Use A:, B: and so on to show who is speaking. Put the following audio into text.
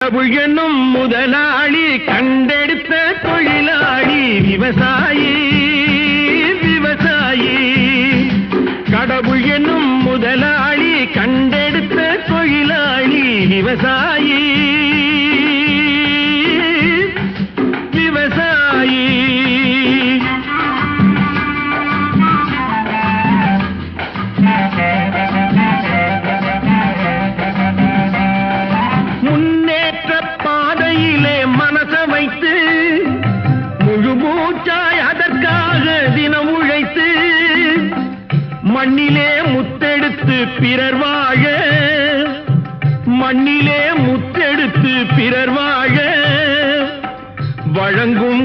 A: கடவுள் என்னும் முதலாளி கண்டெடுத்த தொழிலாளி விவசாயி விவசாயி. கடவுள் என்னும் முதலாளி கண்டெடுத்த தொழிலாளி விவசாயி விவசாயி. முன்னேற்ற பாதையிலே மனச வைத்து முழு மூச்சாய் அதற்காக தினம் உழைத்து மண்ணிலே முத்தெடுத்து பிறர் வாழ மண்ணிலே முத்தெடுத்து பிறர் வாழ வழங்கும்